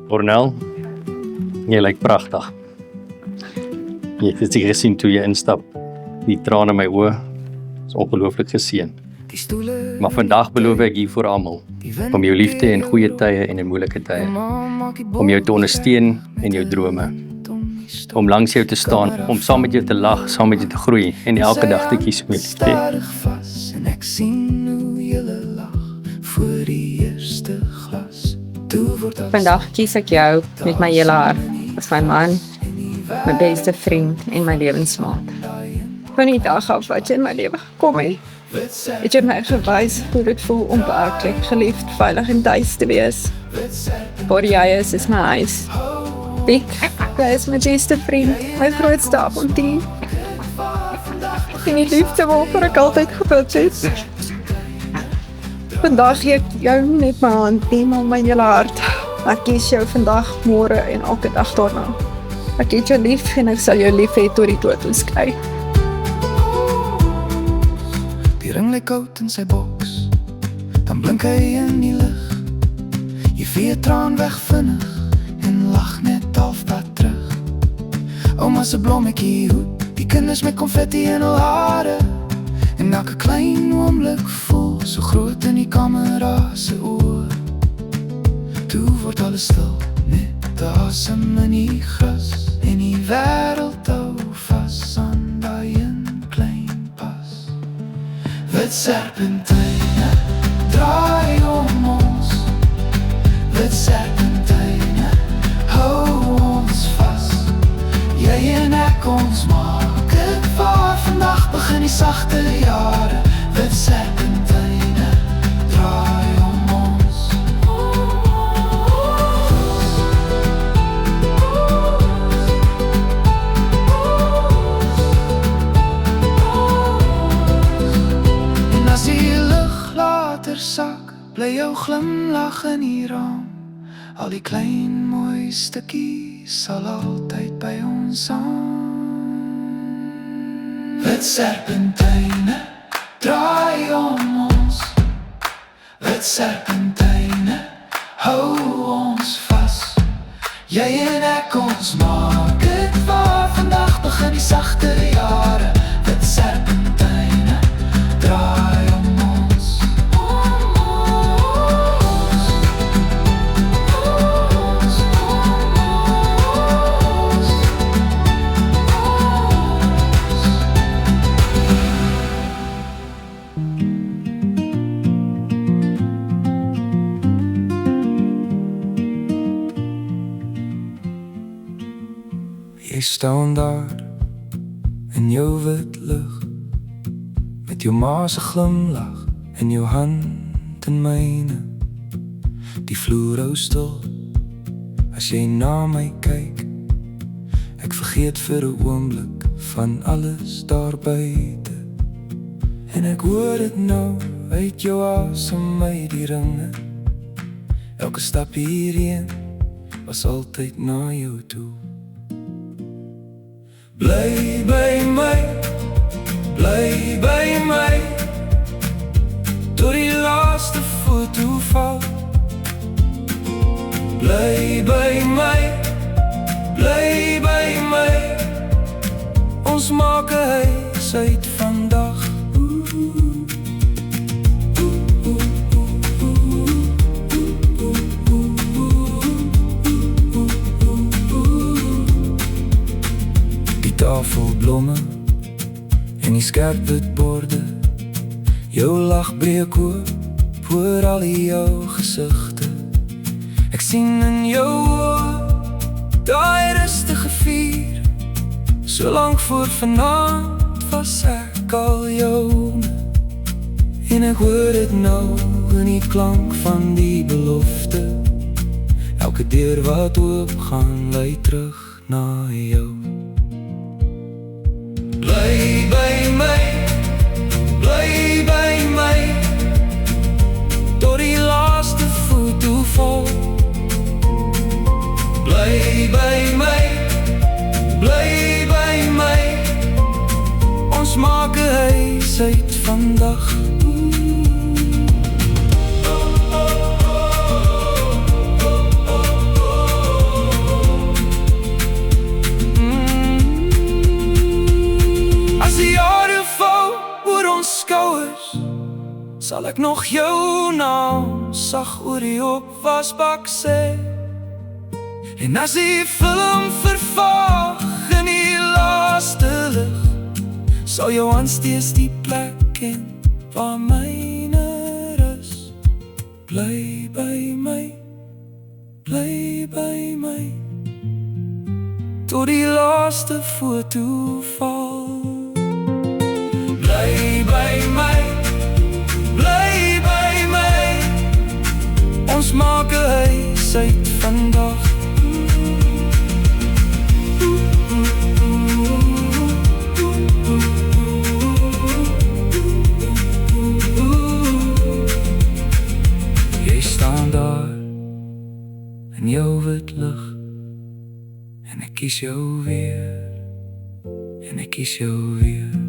Cornel, jy lyk pragtig. Jy het dit gesien toe jy instap. Die trane in my oë is ongelooflik geseën. Maar vandag beloof ek hier voor almal om jou liefde in goeie tye en in moeilike tye, om jou te ondersteun in jou drome, om langs jou te staan, om saam met jou te lag, saam met jou te groei en elke dag te kies om jou lief te hê. En ek sien hoe julle lag voor die eerste glas. Vandag kies ek jou met my hele hart as my man, my beste vriend en my lewensmaat. Van die dag af wat jy in my lewe gekom het jy my gewys hoe dit voel om werklik geliefd, veilig en tuis te wees. Waar jy is my huis. Piek, jy is my beste vriend, my grootste avontuur. En die liefde waarvoor ek altyd gebid het. Vandag gee ek jou nie net my hand nie, maar my hele hart. Ek kies jou vandag, môre en elke dag daarna. Ek het jou lief en ek sal jou lief hê tot die dood ons skei. Die ring lyk koud in sy boks, dan blink hy in die lig. Jy vee traan weg vinnig en lag net halfpad terug. Ouma se blommetjie hoed, die kinders met konfetti in hul hare. En elke klein oomblik voel so groot in die kamera se oë. Toe word alles stil, net asem in die gras. En die wêreld hou vas aan daai een klein pas. Wit serpentine draai om ons. Wit serpentine hou ons vas. Jy en ek ons maak het waar. Vandag begin die sagte jare. Wit serpentine draai om ons. En as die lug later sak, bly jou glimlag in die raam. Al die klein mooi stukkies sal altyd by ons aan. Wit serpentine draai om ons. Wit serpentine hou ons vas. Jy en ek ons maak het waar. Vandag begin die sagte jare. Wit serpentine draai om ons. Jy staan daar in jou wit lig, met jou ma se glimlag en jou hand in myne. Die vloer hou stil as jy na my kyk. Ek vergeet vir 'n oomblik van alles daar buite. En ek hoor dit nou uit jou asem uit die ringe. Elke stap hierheen was altyd na jou toe. Bly by my, bly by my, tot die laaste foto val. Bly by my, bly by my, ons maak 'n huis uit vandag. Tafelblomme en die skerp witborde. Jou lag breek oop voor al die jou gesigte. Ek sien in jou oë daai rustige vuur. So lank voor vanaand was ek al joune. En ek hoor dit nou in die klank van die belofte. Elke deur wat oopgaan lei terug na jou. Bly by my, bly by my, tot die laaste foto val. Bly by my, bly by my, ons maak 'n huis uit vandag. sal ek nog jou naam sag oor die opwasbak sê. En as die film vervaag in die laaste lig, sal jou aanstees die plek ken waar myne rus. Bly by my, bly by my, tot die laaste foto val. Bly by my, bly by my, ons maak 'n huis uit vandag. Jy staan daar in jou wit lig, en ek kies jou weer, en ek kies jou weer.